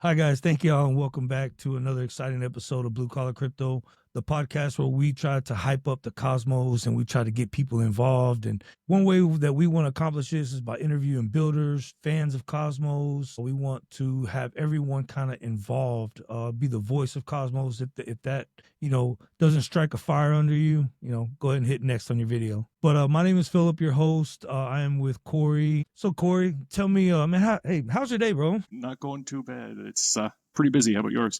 Hi, guys. Thank y'all, and welcome back to another exciting episode of Blue Collar Crypto, the podcast where we try to hype up the cosmos and we try to get people involved. And one way that we want to accomplish this is by interviewing builders, fans of Cosmos. We want to have everyone kind of involved, be the voice of Cosmos. If that, doesn't strike a fire under you, go ahead and hit next on your video. But my name is Phillip, your host. I am with Cory. So, Cory, tell me, man, how's your day, bro? Not going too bad. It's pretty busy. How about yours?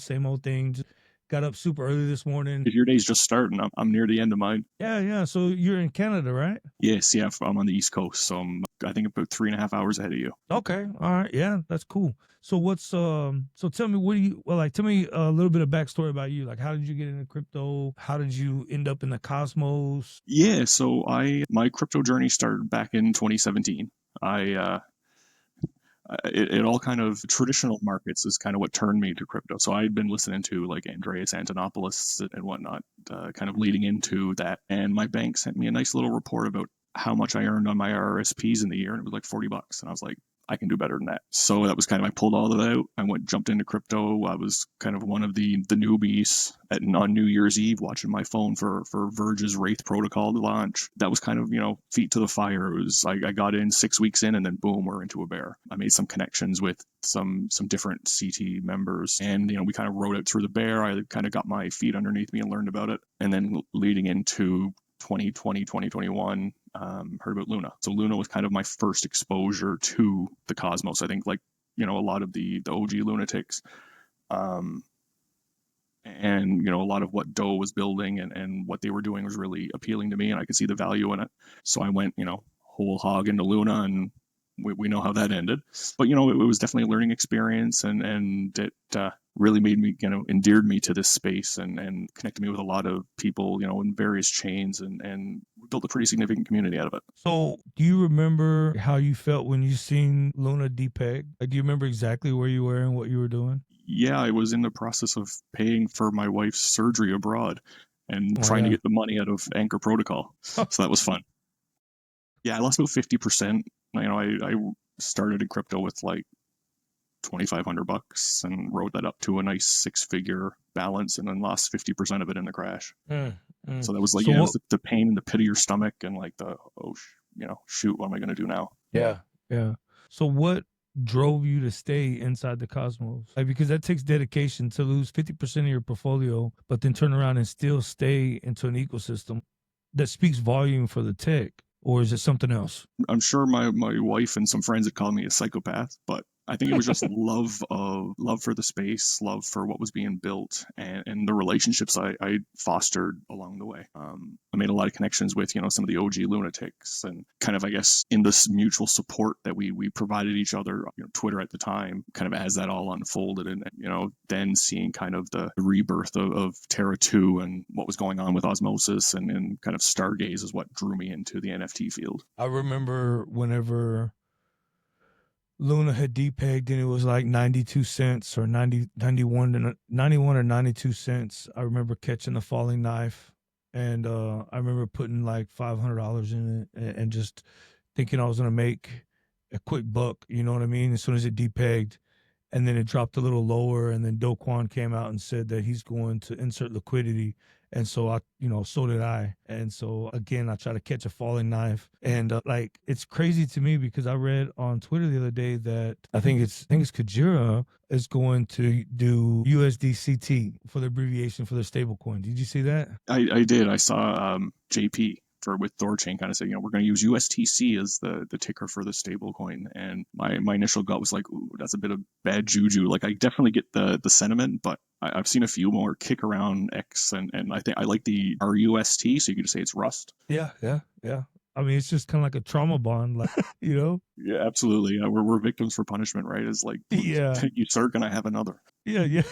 Same old thing. Just got up super early this morning. If your day's just starting, I'm near the end of mine. Yeah. So you're in Canada, right? Yes, yeah. I'm on the East Coast, so I think about 3.5 hours ahead of you. Okay. All right. Yeah, that's cool. So so tell me, tell me a little bit of backstory about you. Like, how did you get into crypto? How did you end up in the cosmos? Yeah, so my crypto journey started back in 2017. It all kind of traditional markets is kind of what turned me to crypto. So I'd been listening to like Andreas Antonopoulos and whatnot, kind of leading into that. And my bank sent me a nice little report about how much I earned on my RRSPs in the year, and it was like $40. And I was like, I can do better than that. So that was kind of, I pulled all of it out. I jumped into crypto. I was kind of one of the newbies on New Year's Eve watching my phone for Verge's Wraith protocol to launch. That was kind of, feet to the fire. It was, I got in 6 weeks in, and then boom, we're into a bear. I made some connections with some different CT members, and, we kind of rode it through the bear. I kind of got my feet underneath me and learned about it. And then leading into 2020, 2021, heard about Luna. So Luna was kind of my first exposure to the cosmos. I think, like, a lot of the OG lunatics, and, a lot of what Doe was building and what they were doing was really appealing to me, and I could see the value in it. So I went, whole hog into Luna, and we know how that ended. But, it was definitely a learning experience, and it really made me, endeared me to this space and connected me with a lot of people, in various chains, and built a pretty significant community out of it. So do you remember how you felt when you seen Luna depeg? Like, do you remember exactly where you were and what you were doing? Yeah, I was in the process of paying for my wife's surgery abroad and trying to get the money out of Anchor Protocol. So that was fun. Yeah, I lost about 50%. I started in crypto with like $2,500 and rode that up to a nice 6-figure balance, and then lost 50% of it in the crash. So that was like, it was the pain in the pit of your stomach, and like shoot, what am I going to do now? Yeah. So what drove you to stay inside the cosmos? Like, because that takes dedication to lose 50% of your portfolio, but then turn around and still stay into an ecosystem that speaks volume for the tech. Or is it something else? I'm sure my wife and some friends had called me a psychopath, but I think it was just love for the space, love for what was being built, and the relationships I fostered along the way. I made a lot of connections with, some of the OG lunatics, and kind of, I guess, in this mutual support that we provided each other, Twitter at the time, kind of as that all unfolded, and, then seeing kind of the rebirth of Terra 2 and what was going on with Osmosis and kind of Stargaze is what drew me into the NFT field. I remember whenever Luna had depegged and it was like 92 cents or 91 or 92 cents. I remember catching the falling knife, and I remember putting like $500 in it and just thinking I was going to make a quick buck, you know what I mean? As soon as it depegged, and then it dropped a little lower, and then Do Kwon came out and said that he's going to insert liquidity. And so so did I. And so again, I try to catch a falling knife. And it's crazy to me because I read on Twitter the other day that I think it's Kajira is going to do USDCT for the abbreviation for their stablecoin. Did you see that? I did. I saw JP with Thorchain kind of say, we're going to use USTC as the ticker for the stable coin. And my initial gut was like, ooh, that's a bit of bad juju. Like, I definitely get the sentiment, but I've seen a few more kick around X, and I think I like the RUST, so you could just say it's Rust. Yeah. I mean, it's just kind of like a trauma bond, like, Yeah, absolutely. We're victims for punishment, right? It's like, yeah, you sir, can I have another? Yeah.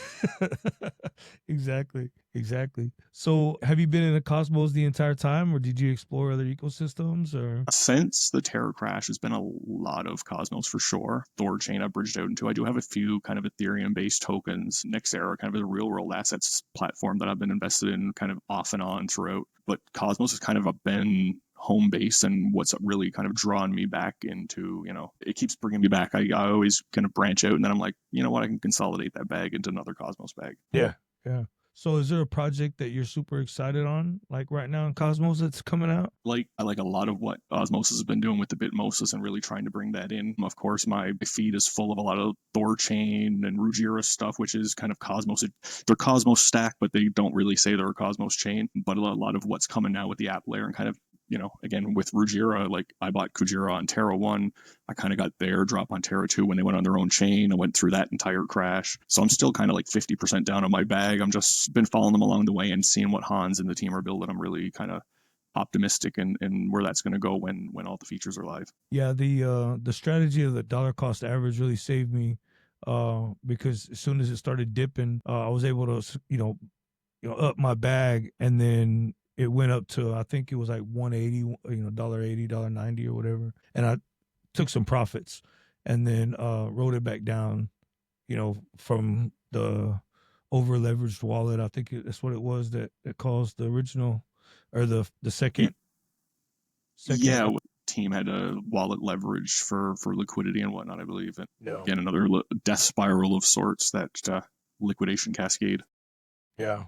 Exactly. So have you been in the cosmos the entire time, or did you explore other ecosystems? Or since the Terra crash, has been a lot of cosmos for sure. Thorchain I bridged out into. I do have a few kind of Ethereum based tokens. Nexera, kind of a real world assets platform that I've been invested in kind of off and on throughout. But Cosmos has kind of been home base and what's really kind of drawn me back into, it keeps bringing me back. I always kind of branch out, and then I'm like, you know what, I can consolidate that bag into another Cosmos bag. Yeah. Yeah. So is there a project that you're super excited on, like right now in Cosmos that's coming out? I like a lot of what Osmosis has been doing with the Bitmosis and really trying to bring that in. Of course, my feed is full of a lot of Thorchain and Rugira stuff, which is kind of Cosmos. They're Cosmos stack, but they don't really say they're a Cosmos chain. But a lot of what's coming now with the app layer and kind of, again, with Rugira, like I bought Kujira on Terra 1. I kind of got their drop on Terra 2 when they went on their own chain. I went through that entire crash. So I'm still kind of like 50% down on my bag. I'm just been following them along the way and seeing what Hans and the team are building. I'm really kind of optimistic in where that's going to go when all the features are live. Yeah, the strategy of the dollar cost average really saved me because as soon as it started dipping, I was able to up my bag, and then it went up to, I think it was like 180, $1.80, $1.90 or whatever, and I took some profits and then wrote it back down, from the over leveraged wallet. I think that's what it was that caused the original or the second. Yeah, team had a wallet leverage for liquidity and whatnot, I believe. And Yeah. again, another death spiral of sorts, that liquidation cascade. Yeah.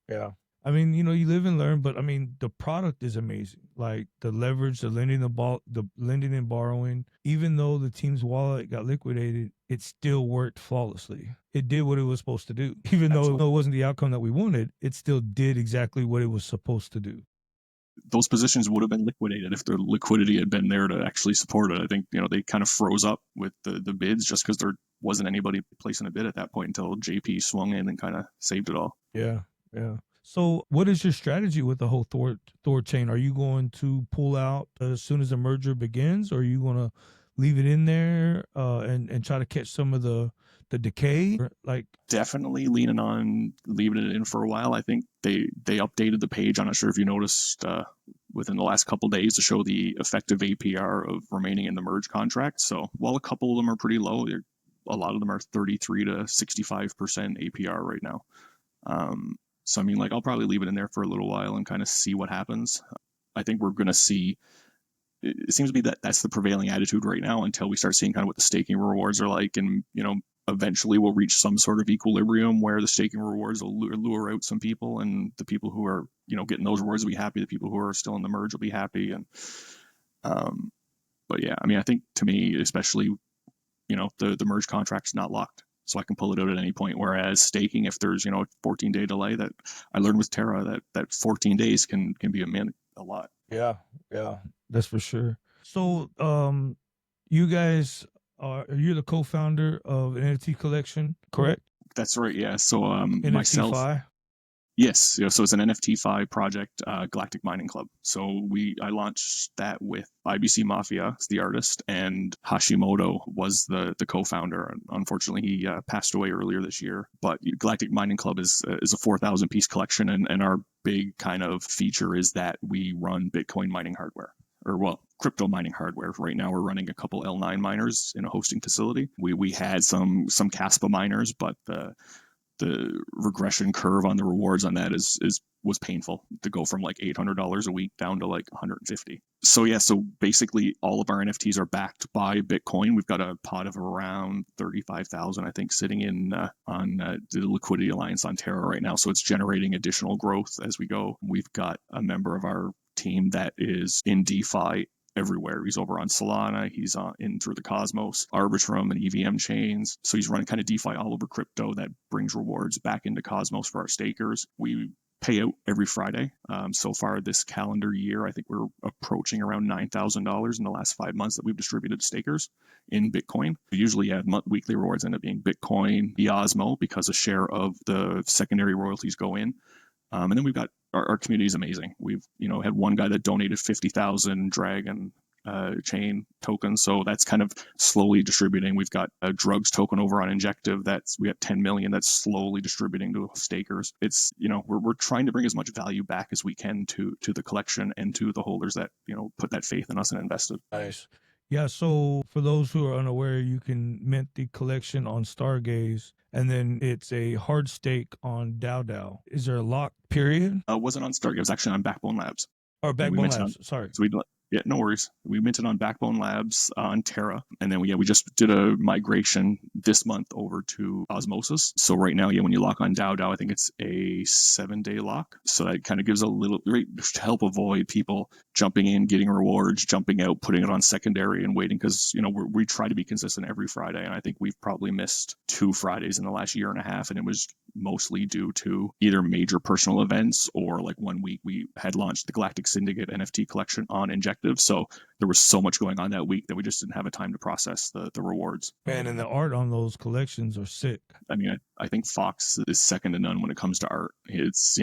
Yeah. I mean, you live and learn, but I mean, the product is amazing. Like the leverage, the lending and borrowing. Even though the team's wallet got liquidated, it still worked flawlessly. It did what it was supposed to do. Even though it wasn't the outcome that we wanted, it still did exactly what it was supposed to do. Those positions would have been liquidated if the liquidity had been there to actually support it. I think, they kind of froze up with the bids just because there wasn't anybody placing a bid at that point until JP swung in and kind of saved it all. Yeah. Yeah. So, what is your strategy with the whole Thor chain? Are you going to pull out as soon as the merger begins, or are you going to leave it in there and try to catch some of the decay? Like, definitely leaning on leaving it in for a while. I think they updated the page. I'm not sure if you noticed within the last couple of days to show the effective APR of remaining in the merge contract. So while a couple of them are pretty low, a lot of them are 33 to 65% APR right now. So I mean, like, I'll probably leave it in there for a little while and kind of see what happens. I think we're going to see. It seems to be that's the prevailing attitude right now until we start seeing kind of what the staking rewards are like, and eventually we'll reach some sort of equilibrium where the staking rewards will lure out some people, and the people who are getting those rewards will be happy. The people who are still in the merge will be happy, and but yeah, I mean, I think to me, especially, the merge contract's not locked, so I can pull it out at any point. Whereas staking, if there's a 14-day delay, that I learned with Terra that 14 days can be a lot. yeah, that's for sure. So, you guys you're the co-founder of an NFT collection, correct? That's right. Yeah. So NFT myself. Fi? Yes, so it's an NFT project, Galactic Mining Club. So I launched that with IBC Mafia, it's the artist, and Hashimoto was the co-founder. Unfortunately, he passed away earlier this year. But Galactic Mining Club is a 4,000 piece collection, and our big kind of feature is that we run Bitcoin mining hardware. Crypto mining hardware. Right now, we're running a couple L9 miners in a hosting facility. We had some Caspa miners, but the regression curve on the rewards on that was painful to go from like $800 a week down to like $150. So basically all of our NFTs are backed by Bitcoin. We've got a pot of around 35,000, I think, sitting in on the Liquidity Alliance on Terra right now. So it's generating additional growth as we go. We've got a member of our team that is in DeFi everywhere. He's over on Solana. He's in through the Cosmos, Arbitrum, and EVM chains. So he's running kind of DeFi all over crypto that brings rewards back into Cosmos for our stakers. We pay out every Friday. So far this calendar year, I think we're approaching around $9,000 in the last 5 months that we've distributed to stakers in Bitcoin. Usually, weekly rewards end up being Bitcoin, the Osmo, because a share of the secondary royalties go in. And then we've got our community is amazing. We've had one guy that donated 50,000 Dragon chain tokens, so that's kind of slowly distributing. We've got a drugs token over on Injective we got 10 million that's slowly distributing to stakers. It's we're trying to bring as much value back as we can to the collection and to the holders that put that faith in us and invested. Nice. Yeah, so for those who are unaware, you can mint the collection on Stargaze, and then it's a hard stake on DAO DAO. Is there a lock period? Wasn't on Stargate. It was actually on Backbone Labs. Or we Backbone minted on. Labs. Sorry. So we yeah, no worries. We minted on Backbone Labs on Terra, and then we just did a migration this month over to Osmosis. So right now, when you lock on DAO, I think it's a 7-day lock. So that kind of gives a little right to help avoid people jumping in, getting rewards, jumping out, putting it on secondary, and waiting because we try to be consistent every Friday, and I think we've probably missed 2 Fridays in the last year and a half, and it was mostly due to either major personal events or like one week we had launched the Galactic Syndicate NFT collection on Injective. So there was so much going on that week that we just didn't have a time to process the rewards. Man, and the art on those collections are sick. I mean, I think Fox is second to none when it comes to art. It's,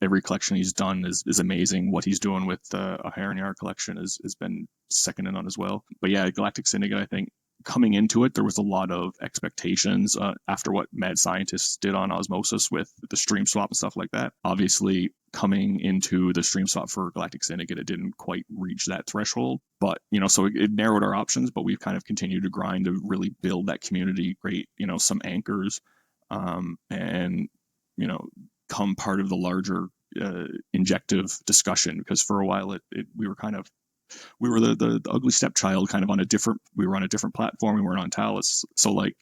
every collection he's done is amazing. What he's doing with a Hair and Yard collection has been second to none as well. But yeah, Galactic Syndicate, I think, coming into it, there was a lot of expectations after what Mad Scientists did on Osmosis with the stream swap and stuff like that. Obviously, coming into the stream swap for Galactic Syndicate, it didn't quite reach that threshold. But, so it narrowed our options, but we've kind of continued to grind to really build that community, create, some anchors, and, come part of the larger Injective discussion, because for a while we were the ugly stepchild kind of we were on a different platform. We weren't on Talus. So like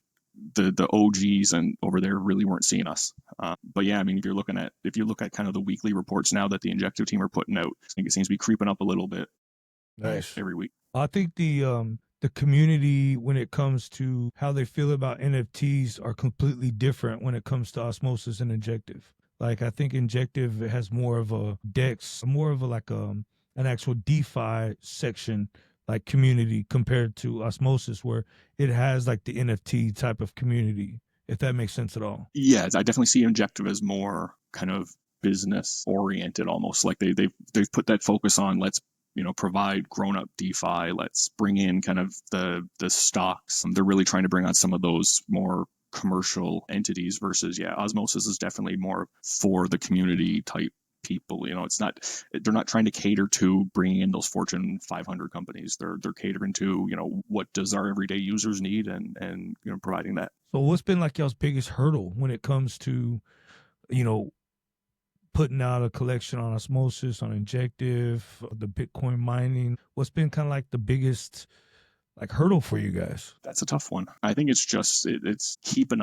the OGs and over there really weren't seeing us. But yeah, I mean, if you look at kind of the weekly reports now that the Injective team are putting out, I think it seems to be creeping up a little bit. Nice. Every week. I think the community, when it comes to how they feel about NFTs, are completely different when it comes to Osmosis and Injective. Like, I think Injective has more of a DEX, more of a like an actual DeFi section, like community, compared to Osmosis, where it has like the NFT type of community, if that makes sense at all. Yeah, I definitely see Injective as more kind of business oriented, almost like they've put that focus on let's provide grown-up DeFi. Let's bring in kind of the stocks. They're really trying to bring on some of those more commercial entities versus, Osmosis is definitely more for the community type people. They're not trying to cater to bringing in those Fortune 500 companies. They're catering to, what does our everyday users need and providing that. So what's been like y'all's biggest hurdle when it comes to, putting out a collection on Osmosis, on Injective, the Bitcoin mining? What's been kind of like the biggest like hurdle for you guys? That's a tough one. I think it's just it's keeping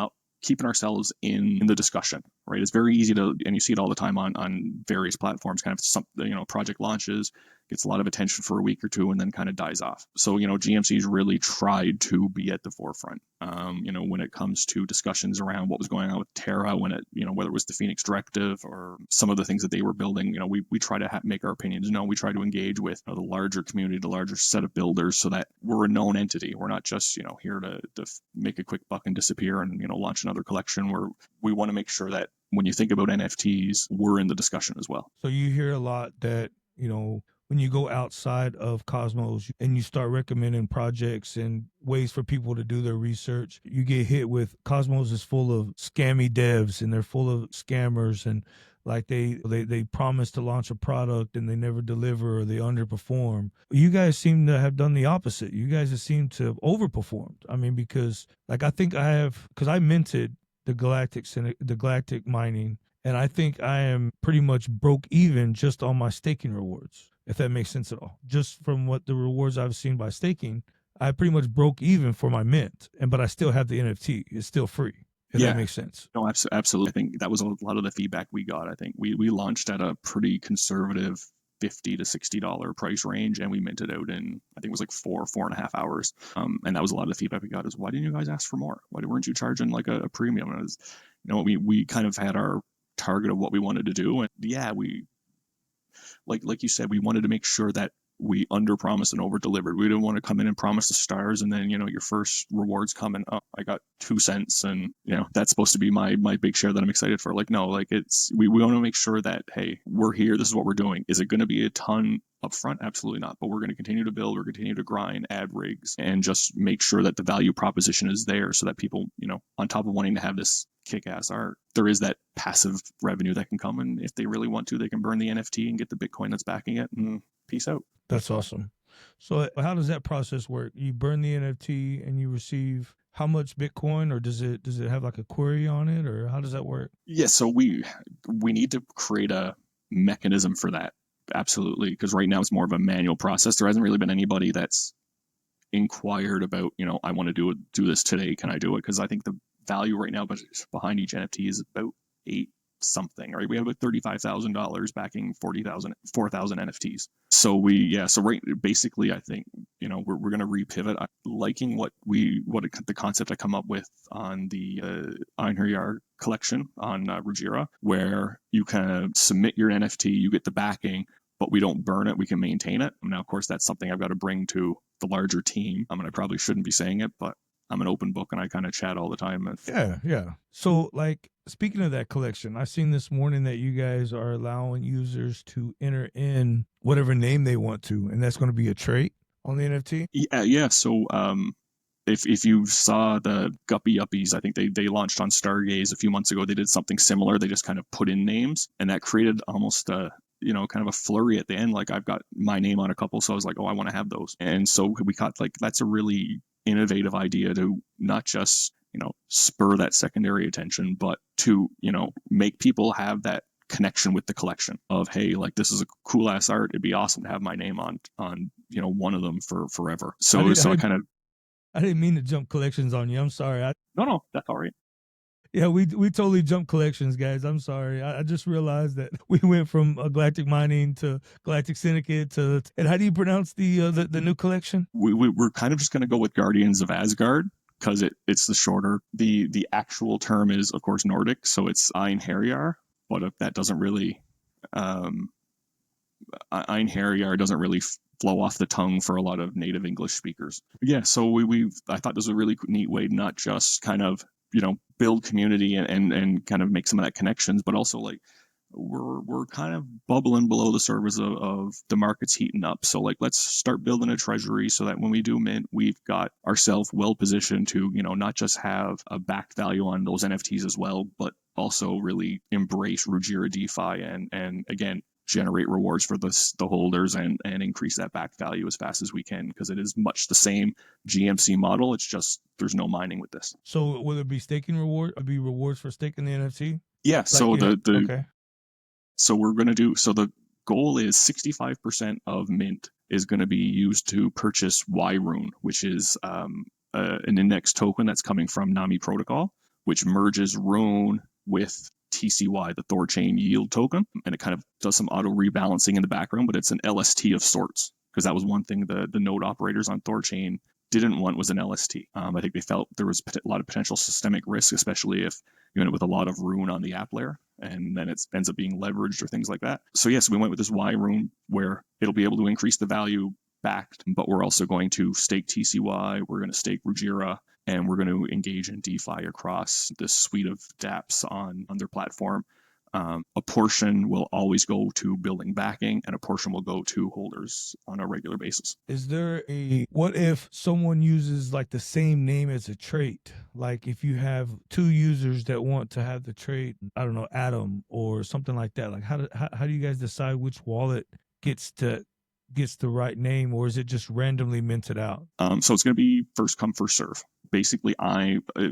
ourselves in the discussion, right? It's very easy to, and you see it all the time on various platforms, kind of project launches, gets a lot of attention for a week or two and then kind of dies off. So, GMC's really tried to be at the forefront, when it comes to discussions around what was going on with Terra, when it, whether it was the Phoenix Directive or some of the things that they were building, we try to make our opinions known. We try to engage with the larger community, the larger set of builders, so that we're a known entity. We're not just, here to make a quick buck and disappear and, launch another collection. Where we want to make sure that when you think about NFTs, we're in the discussion as well. So you hear a lot that, when you go outside of Cosmos and you start recommending projects and ways for people to do their research, you get hit with Cosmos is full of scammy devs and they're full of scammers, and like they promise to launch a product and they never deliver or they underperform. You guys seem to have done the opposite. You guys have seemed to have overperformed. I mean, because like because I minted the Galactic Mining, and I think I am pretty much broke even just on my staking rewards, if that makes sense at all. Just from what the rewards I've seen by staking, I pretty much broke even for my mint, but I still have the NFT. It's still free, if that makes sense. No, absolutely. I think that was a lot of the feedback we got. I think we launched at a pretty conservative $50 to $60 price range, and we minted out in, I think it was like 4.5 hours. And that was a lot of the feedback we got is, why didn't you guys ask for more? Why weren't you charging like a premium? And it was, we kind of had our target of what we wanted to do. And we, like you said, we wanted to make sure that we under promised and over delivered. We didn't want to come in and promise the stars and then, your first rewards come and, oh, I got 2 cents and, that's supposed to be my big share that I'm excited for. Like, no, like we want to make sure that, hey, we're here. This is what we're doing. Is it going to be a ton up front? Absolutely not. But we're going to continue to build, we're going to continue to grind, add rigs, and just make sure that the value proposition is there so that people, on top of wanting to have this kick-ass art, there is that passive revenue that can come. And if they really want to, they can burn the NFT and get the Bitcoin that's backing it and peace out. That's awesome. So how does that process work? You burn the NFT and you receive how much Bitcoin, or does it have like a query on it, or how does that work? Yeah, so we need to create a mechanism for that. So we want to make sure that we underpromise and overdeliver. We don't want to come in and promise the stars and then, your first rewards come and, oh, I got 2 cents and, that's supposed to be my big share that I'm excited for. Like, no, like we want to make sure that, hey, we're here. This is what we're doing. Is it going to be a ton up front? Absolutely not. But we're going to continue to build, we're going to continue to grind, add rigs, and just make sure that the value proposition is there so that people, on top of wanting to have this kick-ass art, there is that passive revenue that can come. And if they really want to, they can burn the NFT and get the Bitcoin that's backing it and peace out. That's awesome. So how does that process work? You burn the NFT and you receive how much Bitcoin, or does it have like a query on it, or how does that work? absolutely. Because right now it's more of a manual process. There hasn't really been anybody that's inquired about, I want to do this today. Can I do it? Because I think the value right now behind each NFT is about eight something, right? We have about $35,000 backing 4,000 NFTs. So basically, I think, we're going to repivot. I'm liking the concept I come up with on the Einherjar collection on Ruggira, where you kind of submit your NFT, you get the backing, but we don't burn it. We can maintain it. Now, of course, that's something I've got to bring to the larger team. I probably shouldn't be saying it, but I'm an open book and I kind of chat all the time. Yeah. So, like, speaking of that collection, I seen this morning that you guys are allowing users to enter in whatever name they want to, and that's going to be a trait on the NFT. Yeah. So, if you saw the Guppy Uppies, I think they launched on Stargaze a few months ago. They did something similar. They just kind of put in names, and that created almost a kind of a flurry at the end. Like, I've got my name on a couple, so I was like, oh, I want to have those. And so we got, like, that's a really innovative idea to not just spur that secondary attention, but to make people have that connection with the collection of, hey, like, this is a cool ass art. It'd be awesome to have my name on one of them for forever. So I kind of, I didn't mean to jump collections on you. I'm sorry. no, that's all right. Yeah, we totally jumped collections, guys. I'm sorry. I just realized that we went from Galactic Mining to Galactic Syndicate to. And how do you pronounce the new collection? We're kind of just going to go with Guardians of Asgard because it's the shorter. The actual term is, of course, Nordic, so it's Einherjar. But if that doesn't really, Einherjar doesn't really flow off the tongue for a lot of native English speakers. Yeah, so I thought this was a really neat way to not just kind of build community and kind of make some of that connections, but also, like, we're kind of bubbling below the surface of the market's heating up. So, like, let's start building a treasury so that when we do mint, we've got ourselves well positioned to not just have a backed value on those NFTs as well, but also really embrace Ruggira DeFi and again generate rewards for the holders and increase that back value as fast as we can, because it is much the same GMC model. It's just there's no mining with this. So will it be staking reward? Be rewards for staking the NFT? Yeah. Like, so okay. So we're going to do, so the goal is 65% of mint is going to be used to purchase Y-Rune, which is an index token that's coming from Nami Protocol, which merges Rune with TCY, the Thorchain yield token, and it kind of does some auto rebalancing in the background, but it's an LST of sorts, because that was one thing the node operators on Thorchain didn't want, was an LST. I think they felt there was a lot of potential systemic risk, especially if you end up with a lot of Rune on the app layer, and then it ends up being leveraged or things like that. So yes, we went with this Y-Rune where it'll be able to increase the value backed, but we're also going to stake TCY, we're going to stake Ruggira, and we're going to engage in DeFi across this suite of dApps on their platform. A portion will always go to building backing, and a portion will go to holders on a regular basis. Is there what if someone uses like the same name as a trait? Like if you have two users that want to have the trait, I don't know, Adam or something like that. Like how do you guys decide which wallet gets the right name, or is it just randomly minted out? So it's going to be first come, first serve. Basically,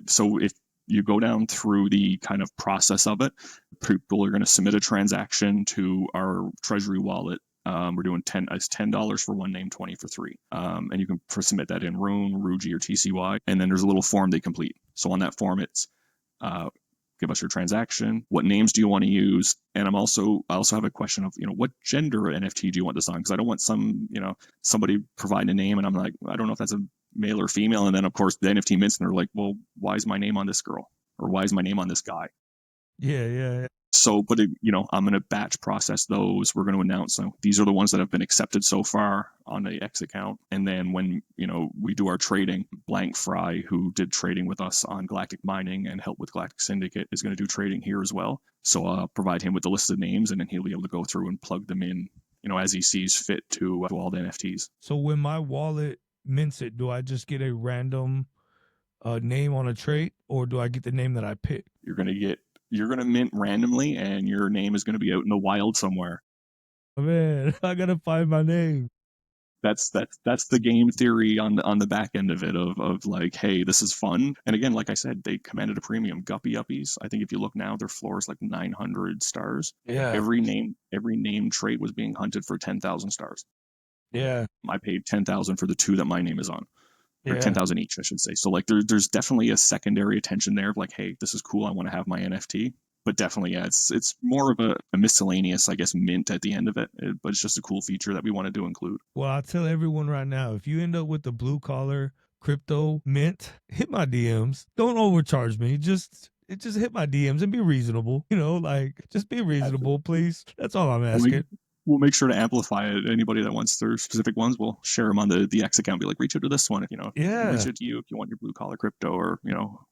so if you go down through the kind of process of it, people are going to submit a transaction to our treasury wallet. We're doing $10 for one name, 20 for three. And you can submit that in Rune, Rugi, or TCY. And then there's a little form they complete. So on that form, it's give us your transaction. What names do you want to use? And I also have a question of, what gender NFT do you want this on? Because I don't want somebody providing a name and I'm like, I don't know if that's a male or female. And then of course the NFT mints and they're like, well, why is my name on this girl? Or why is my name on this guy? Yeah. So, but I'm going to batch process those. We're going to announce these are the ones that have been accepted so far on the X account. And then when, we do our trading, Blank Fry, who did trading with us on Galactic Mining and helped with Galactic Syndicate, is going to do trading here as well. So I'll provide him with the listed names, and then he'll be able to go through and plug them in, as he sees fit to all the NFTs. So when my wallet mints it, do I just get a random name on a trait, or do I get the name that I pick? You're going to mint randomly, and your name is going to be out in the wild somewhere. Oh, man, I got to find my name. That's the game theory on the back end of it of like, hey, this is fun. And again, like I said, they commanded a premium. Guppy Uppies, I think if you look now, their floor is like 900 stars. Yeah. Every name trait was being hunted for 10,000 stars. Yeah. I paid 10,000 for the two that my name is on, or Yeah. 10,000 each, I should say. So like there's definitely a secondary attention there of like, hey, this is cool. I want to have my NFT. But definitely, yeah, it's more of a miscellaneous, I guess, mint at the end of it. But it's just a cool feature that we wanted to include. Well, I'll tell everyone right now, if you end up with the blue collar crypto mint, hit my DMs. Don't overcharge me. Just hit my DMs and be reasonable. You know, like just be reasonable, please. That's all I'm asking. We'll make sure to amplify it. Anybody that wants their specific ones, we'll share them on the X account. Be like, reach out to this one. Yeah. Reach out to you if you want your blue collar crypto, or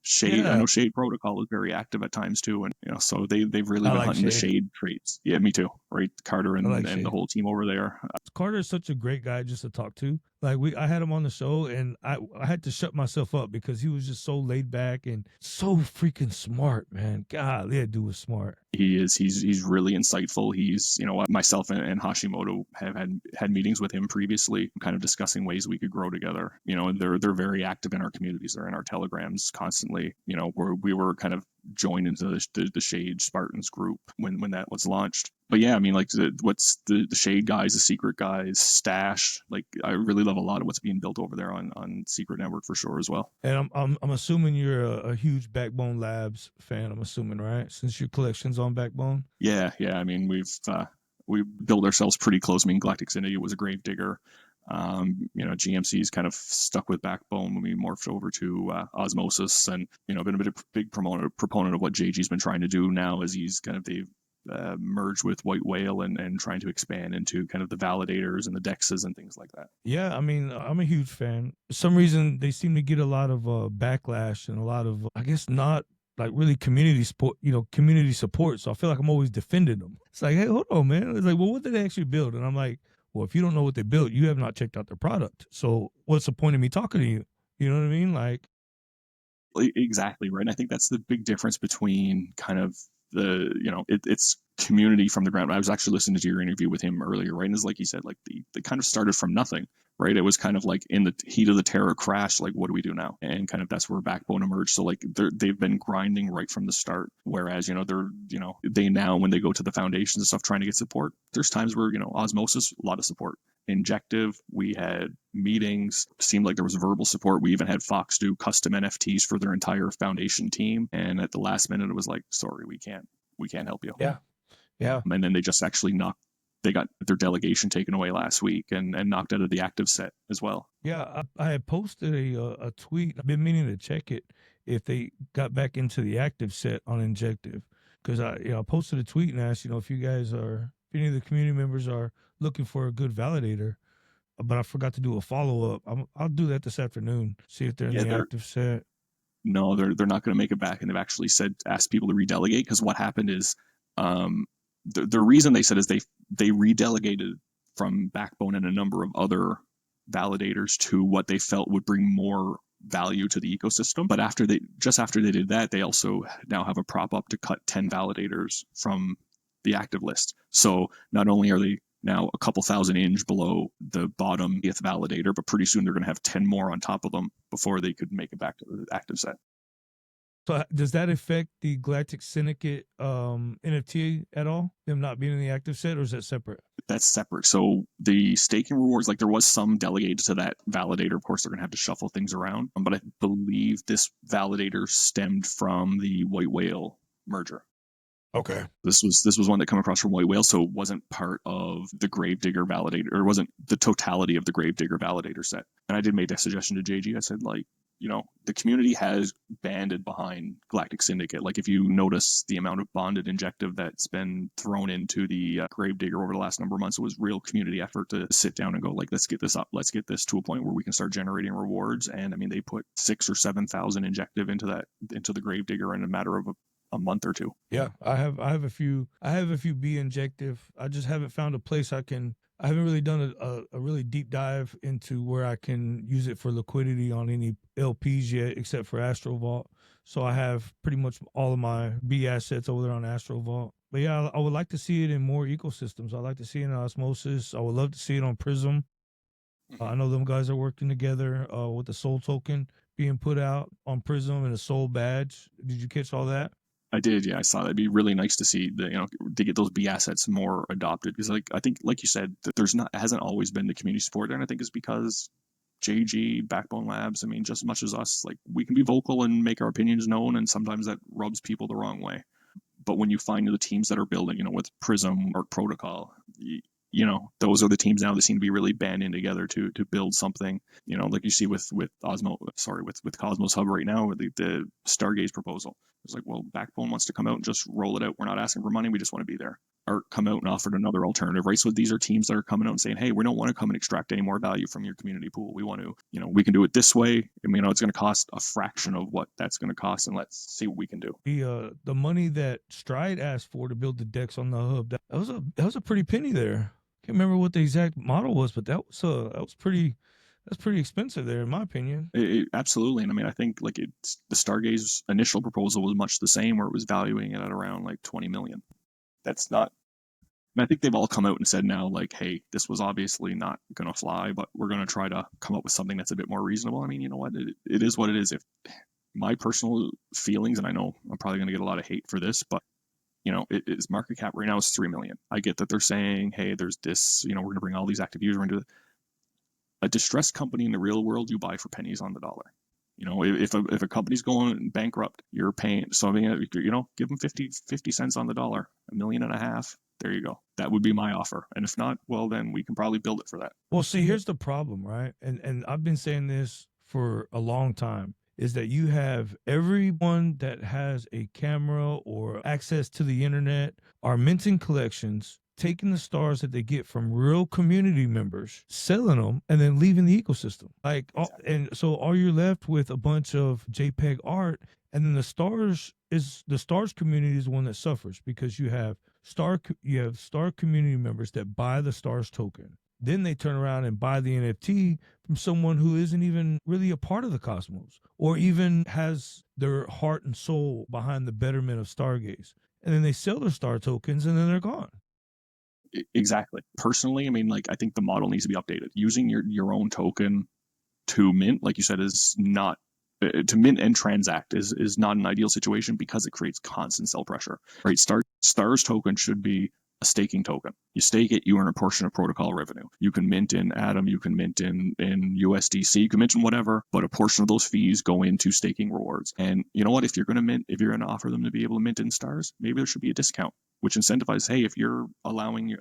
Shade. Yeah. I know Shade Protocol is very active at times too, and so they've really I been like hunting the Shade. Shade traits. Yeah, me too. Right, Carter and like Shade. the whole team over there. Carter is such a great guy just to talk to. Like I had him on the show, and I had to shut myself up because he was just so laid back and so freaking smart, man. God, that dude was smart. He is. He's really insightful. He's, myself and Hashimoto have had meetings with him previously, kind of discussing ways we could grow together. And they're very active in our communities. They're in our telegrams constantly. Where we were kind of joined into the Shade Spartans group when that was launched. But yeah, I mean, like what's the Shade guys, the Secret guys, Stash. Like I really love a lot of what's being built over there on Secret Network for sure as well. And I'm assuming you're a huge Backbone Labs fan. I'm assuming, right? Since your collection's on Backbone. Yeah. I mean, we built ourselves pretty close. I mean, Galactic Syndicate was a gravedigger. GMC's kind of stuck with Backbone when we morphed over to Osmosis, and been a big proponent of what JG's been trying to do now, as he's kind of merged with White Whale and trying to expand into kind of the validators and the dexes and things like that. Yeah, I mean, I'm a huge fan. For some reason, they seem to get a lot of backlash and a lot of, I guess, not like really community support. So I feel like I'm always defending them. It's like, hey, hold on, man. It's like, well, what did they actually build? And I'm like, well, if you don't know what they built, you have not checked out their product. So what's the point of me talking to you? You know what I mean? Like, exactly right. And I think that's the big difference between kind of it's community from the ground. I was actually listening to your interview with him earlier, right? And it's like he said, like they kind of started from nothing, right? It was kind of like in the heat of the Terra crash, like what do we do now? And kind of that's where Backbone emerged. So like they've been grinding right from the start. Whereas they now, when they go to the foundations and stuff trying to get support, there's times where Osmosis, a lot of support. Injective, we had meetings, seemed like there was verbal support. We even had Fox do custom NFTs for their entire foundation team, and at the last minute it was like, sorry, we can't help you. Yeah And then they just actually they got their delegation taken away last week and knocked out of the active set as well. Yeah, I had posted a tweet. I've been meaning to check it if they got back into the active set on Injective, because I posted a tweet and asked if you guys are, if any of the community members are looking for a good validator, but I forgot to do a follow up. I'll do that this afternoon. See if they're in the active set. No, they're not going to make it back, and they've actually asked people to redelegate, because what happened is the reason they said is they redelegated from Backbone and a number of other validators to what they felt would bring more value to the ecosystem. But after they did that, they also now have a prop up to cut 10 validators from the active list. So not only are they now a couple thousand inch below the bottom 8th validator, but pretty soon they're going to have 10 more on top of them before they could make it back to the active set. So does that affect the Galactic Syndicate NFT at all? Them not being in the active set, or is that separate? That's separate. So the staking rewards, like there was some delegated to that validator. Of course, they're going to have to shuffle things around. But I believe this validator stemmed from the White Whale merger. Okay. This was one that came across from White Whale, so it wasn't part of the Gravedigger validator, or it wasn't the totality of the Gravedigger validator set. And I did make that suggestion to JG. I said, like, the community has banded behind Galactic Syndicate. Like, if you notice the amount of bonded injective that's been thrown into the Gravedigger over the last number of months, it was real community effort to sit down and go, like, let's get this up. Let's get this to a point where we can start generating rewards. And I mean, they put 6,000 or 7,000 injective into the Gravedigger in a matter of a month or two. Yeah, I have a few B injective. I just haven't found a place I haven't really done a really deep dive into where I can use it for liquidity on any LPs yet, except for Astro Vault. So I have pretty much all of my B assets over there on Astro Vault. But yeah, I would like to see it in more ecosystems. I'd like to see it in Osmosis. I would love to see it on Prism. Mhm. I know them guys are working together with the Soul token being put out on Prism and a Soul badge. Did you catch all that? I did, yeah, I saw that. It'd be really nice to see the, to get those B assets more adopted, because like I think, like you said, that there's not hasn't always been the community support there, and I think it's because JG, Backbone Labs, I mean, just as much as us, like we can be vocal and make our opinions known, and sometimes that rubs people the wrong way. But when you find the teams that are building, with Prism or Protocol, those are the teams now that seem to be really banding together to build something. Like you see with Cosmos Hub right now, with the Stargaze proposal. It's like, well, Backbone wants to come out and just roll it out. We're not asking for money. We just want to be there. Or come out and offered another alternative, right? So these are teams that are coming out and saying, hey, we don't want to come and extract any more value from your community pool. We want to, we can do it this way. I mean, it's going to cost a fraction of what that's going to cost, and let's see what we can do. The money that Stride asked for to build the decks on the hub, that was a pretty penny there. Can't remember what the exact model was, but that's pretty expensive there in my opinion. Absolutely. And I mean, I think like the Stargaze initial proposal was much the same, where it was valuing it at around like 20 million. That's not, and I think they've all come out and said now, like, hey, this was obviously not going to fly, but we're going to try to come up with something that's a bit more reasonable. I mean, you know what? It is what it is. If my personal feelings, and I know I'm probably going to get a lot of hate for this, but its market cap right now is 3 million. I get that they're saying, hey, there's this, we're going to bring all these active users into a distressed company in the real world. You buy for pennies on the dollar. If a company's going bankrupt, you're paying. So I mean, give them 50 cents on the dollar, $1.5 million. There you go. That would be my offer. And if not, well, then we can probably build it for that. Well, see, here's the problem, right? And I've been saying this for a long time, is that you have everyone that has a camera or access to the internet are minting collections, taking the stars that they get from real community members, selling them, and then leaving the ecosystem. And so all you're left with a bunch of JPEG art, and then the stars community is one that suffers because you have star community members that buy the stars token. Then they turn around and buy the NFT from someone who isn't even really a part of the cosmos or even has their heart and soul behind the betterment of Stargaze. And then they sell their star tokens and then they're gone. Exactly. Personally, I mean, like, I think the model needs to be updated. Using your own token to mint, like you said, is not to mint and transact is not an ideal situation, because it creates constant sell pressure, right? Stars token should be a staking token. You stake it, you earn a portion of protocol revenue. You can mint in Atom, you can mint in USDC, you can mint in whatever, but a portion of those fees go into staking rewards. And you know what? If you're going to offer them to be able to mint in stars, maybe there should be a discount, which incentivizes, hey, if you're allowing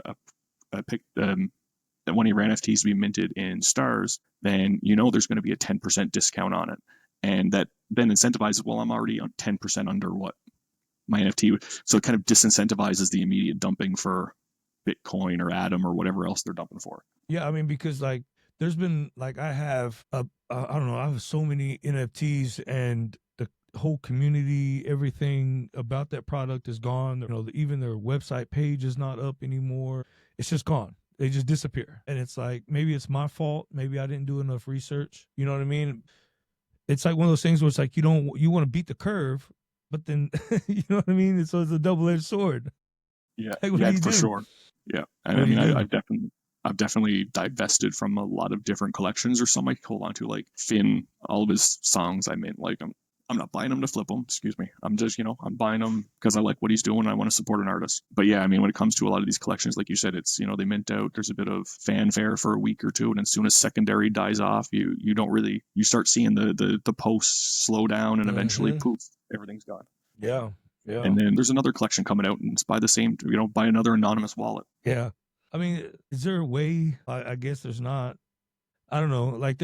one of your NFTs to be minted in stars, then there's going to be a 10% discount on it. And that then incentivizes, well, I'm already on 10% under what my NFT. So it kind of disincentivizes the immediate dumping for Bitcoin or Atom or whatever else they're dumping for. Yeah, I mean, because like there's been like I have I don't know, I have so many NFTs and the whole community, everything about that product is gone. Even their website page is not up anymore. It's just gone. They just disappear. And it's like maybe it's my fault. Maybe I didn't do enough research. You know what I mean? It's like one of those things where it's like you want to beat the curve, but then you know what I mean? So it's a double-edged sword. Yeah, Like, what do you for do? sure. Yeah, and What I do you mean, do? I've definitely divested from a lot of different collections, or some I hold on to, like Finn, all of his songs. I mean, like I'm not buying them to flip them. Excuse me. I'm just, I'm buying them because I like what he's doing. And I want to support an artist. But yeah, I mean, when it comes to a lot of these collections, like you said, it's, they mint out. There's a bit of fanfare for a week or two, and as soon as secondary dies off, you don't really, you start seeing the posts slow down, and eventually, poof, everything's gone. Yeah. Yeah. And then there's another collection coming out, and it's by the same, by another anonymous wallet. Yeah. I mean, is there a way? I guess there's not. I don't know. Like,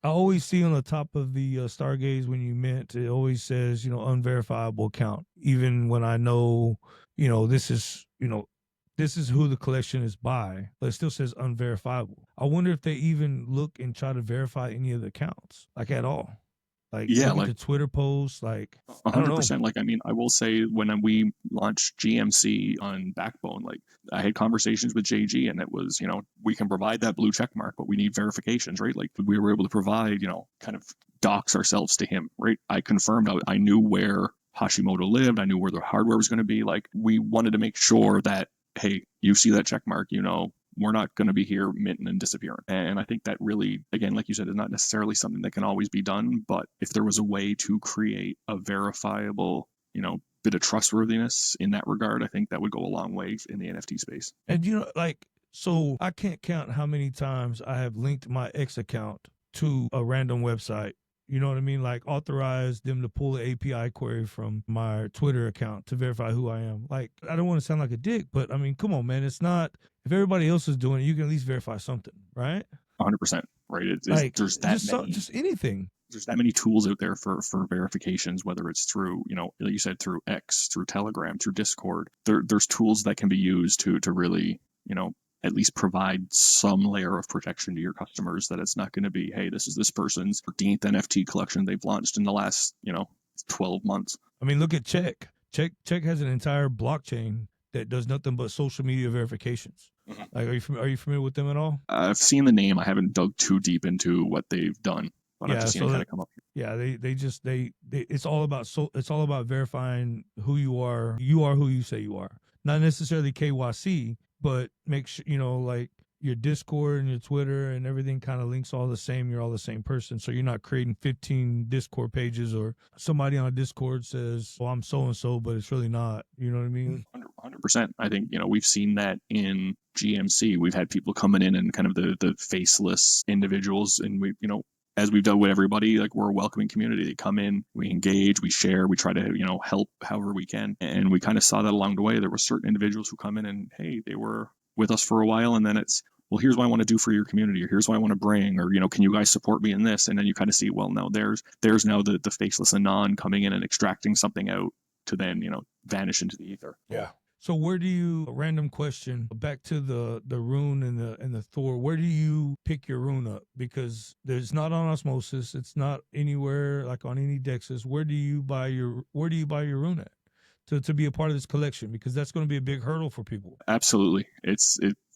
I always see on the top of the Stargaze when you mint, it always says, unverifiable account. Even when I know, this is, this is who the collection is by, but it still says unverifiable. I wonder if they even look and try to verify any of the accounts, like at all. Like, Yeah, look like at the Twitter posts, like, I don't know. 100%. Like, I mean, I will say, when we launched GMC on Backbone, like, I had conversations with JG, and it was, we can provide that blue check mark, but we need verifications, right? Like, we were able to provide, kind of dox ourselves to him, right? I confirmed, I knew where Hashimoto lived. I knew where the hardware was going to be. Like, we wanted to make sure that, hey, you see that check mark, we're not going to be here minting and disappearing. And I think that really, again, like you said, is not necessarily something that can always be done. But if there was a way to create a verifiable, bit of trustworthiness in that regard, I think that would go a long way in the NFT space. And so I can't count how many times I have linked my X account to a random website. You know what I mean? Like authorize them to pull the API query from my Twitter account to verify who I am. Like, I don't want to sound like a dick, but I mean, come on, man. It's not, if everybody else is doing it, you can at least verify something, right? 100%, right? Like, there's that many. Just anything. There's that many tools out there for verifications, whether it's through, like you said, through X, through Telegram, through Discord. There's tools that can be used to really, at least provide some layer of protection to your customers, that it's not going to be, hey, this is this person's 13th NFT collection they've launched in the last, 12 months. I mean, look at Check. Check has an entire blockchain that does nothing but social media verifications. Mm-hmm. Like, are you familiar with them at all? I've seen the name. I haven't dug too deep into what they've done. But I've just seen it kind of come up. Yeah, they it's all about verifying who you are. You are who you say you are. Not necessarily KYC, but make sure, like your Discord and your Twitter and everything kind of links all the same. You're all the same person. So you're not creating 15 Discord pages, or somebody on a Discord says, well, I'm so-and-so, but it's really not. You know what I mean? 100%. I think, we've seen that in GMC. We've had people coming in and kind of the faceless individuals, and we, as we've done with everybody, like, we're a welcoming community. They come in, we engage, we share, we try to, help however we can. And we kind of saw that along the way. There were certain individuals who come in and, hey, they were with us for a while, and then it's, well, here's what I want to do for your community, or here's what I want to bring, or, can you guys support me in this? And then you kind of see, well, no, there's now the faceless anon coming in and extracting something out to then, vanish into the ether. Yeah. So where do you, a random question, back to the rune and the Thor, where do you pick your rune up? Because there's not on Osmosis, it's not anywhere like on any dexes. Where do you buy your rune at to be a part of this collection? Because that's going to be a big hurdle for people. Absolutely.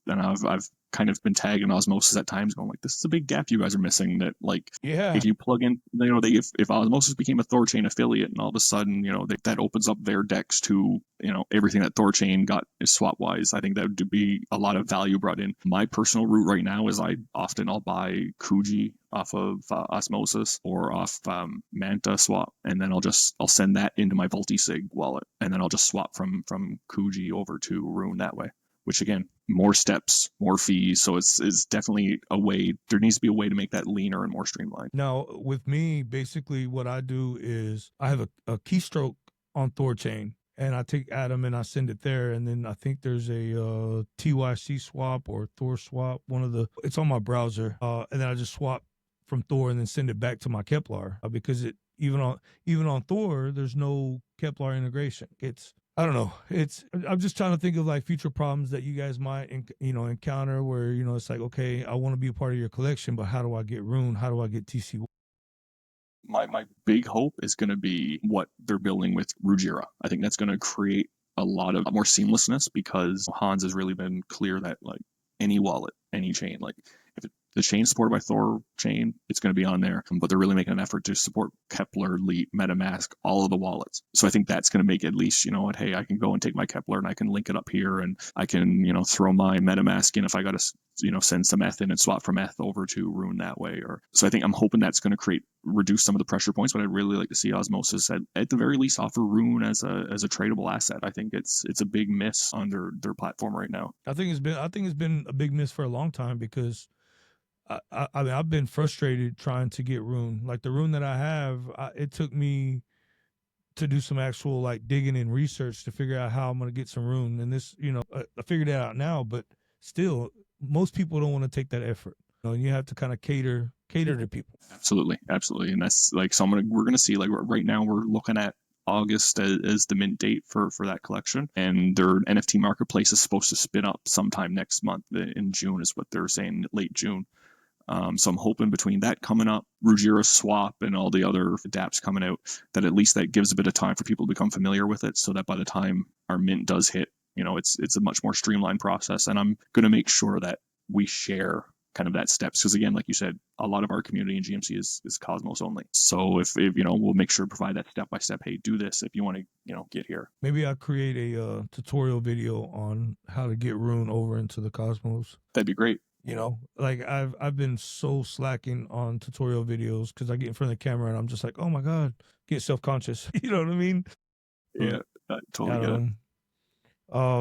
And I've kind of been tagging Osmosis at times, going like, this is a big gap you guys are missing. That, like, if you plug in, if Osmosis became a Thorchain affiliate, and all of a sudden, that opens up their decks to, everything that Thorchain got is swap wise. I think that would be a lot of value brought in. My personal route right now is I'll buy Kuji off of Osmosis or off Manta swap, and then I'll send that into my Vultisig wallet, and then I'll just swap from Kuji over to Rune that way. Which, again, more steps, more fees. So it's definitely a way. There needs to be a way to make that leaner and more streamlined. Now, with me, basically what I do is I have a keystroke on Thorchain, and I take Atom and I send it there. And then I think there's a TYC swap or Thor swap. It's on my browser. And then I just swap from Thor and then send it back to my Kepler, because even on Thor, there's no Kepler integration. I don't know. I'm just trying to think of like future problems that you guys might, encounter where, it's like, okay, I want to be a part of your collection, but how do I get Rune? How do I get TC? My big hope is going to be what they're building with Rujira. I think that's going to create a lot more seamlessness, because Hans has really been clear that, like, any wallet, any chain, like, if the chain supported by Thor chain, it's going to be on there. But they're really making an effort to support Kepler, Leap, MetaMask, all of the wallets. So I think that's going to make at least, hey, I can go and take my Kepler and I can link it up here, and I can, throw my MetaMask in if I got to, send some ETH in and swap from ETH over to Rune that way. So I think I'm hoping that's going to reduce some of the pressure points. But I'd really like to see Osmosis at the very least offer Rune as a tradable asset. I think it's a big miss on their platform right now. I think it's been a big miss for a long time, because I mean, I've been frustrated trying to get Rune. Like, the Rune that I have, it took me to do some actual, like, digging and research to figure out how I'm going to get some Rune. And this, I figured it out now, but still, most people don't want to take that effort. You have to kind of cater to people. Absolutely. And that's like, so we're going to see, like, right now we're looking at August as the mint date for that collection, and their NFT marketplace is supposed to spin up sometime next month. In June is what they're saying, late June. So I'm hoping between that coming up, Rujira swap, and all the other dApps coming out, that at least that gives a bit of time for people to become familiar with it, so that by the time our mint does hit, it's a much more streamlined process. And I'm going to make sure that we share kind of that steps. Because again, like you said, a lot of our community in GMC is Cosmos only. So if we'll make sure to provide that step by step. Hey, do this if you want to get here. Maybe I'll create a tutorial video on how to get Rune over into the Cosmos. That'd be great. Like I've been so slacking on tutorial videos because I get in front of the camera and I'm just like, oh my god, get self conscious. You know what I mean? Yeah, I totally get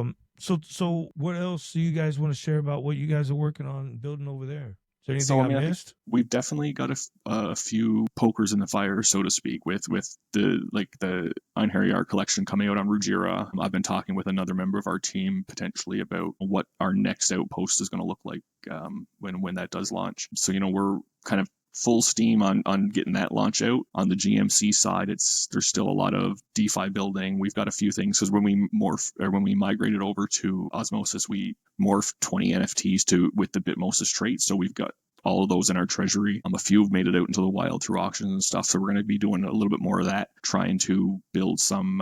it. So what else do you guys want to share about what you guys are working on building over there? Is there anything I missed? We've definitely got a few pokers in the fire, so to speak, with the Einherjar art collection coming out on Rujira. I've been talking with another member of our team potentially about what our next outpost is going to look like when that does launch. So we're kind of full steam on getting that launch out. On the GMC side, there's still a lot of DeFi building. We've got a few things because when we migrated over to Osmosis, we morphed 20 NFTs with the Bitmosis trait. So we've got all of those in our treasury. A few have made it out into the wild through auctions and stuff. So we're going to be doing a little bit more of that, trying to build some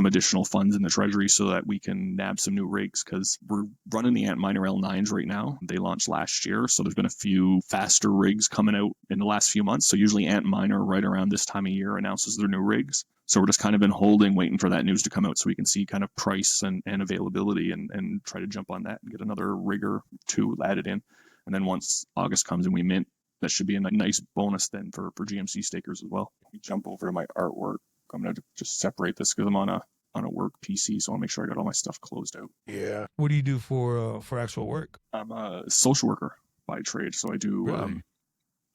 additional funds in the treasury so that we can nab some new rigs, because we're running the Antminer L9s right now. They launched last year. So there's been a few faster rigs coming out in the last few months. So usually Antminer right around this time of year announces their new rigs. So we're just kind of been waiting for that news to come out so we can see kind of price and availability and try to jump on that and get another rig or two added in. And then once August comes and we mint, that should be a nice bonus then for GMC stakers as well. We jump over to my artwork. I'm going to just separate this because I'm on a work PC, so I'll make sure I got all my stuff closed out. Yeah. What do you do for actual work? I'm a social worker by trade, so I do. Really?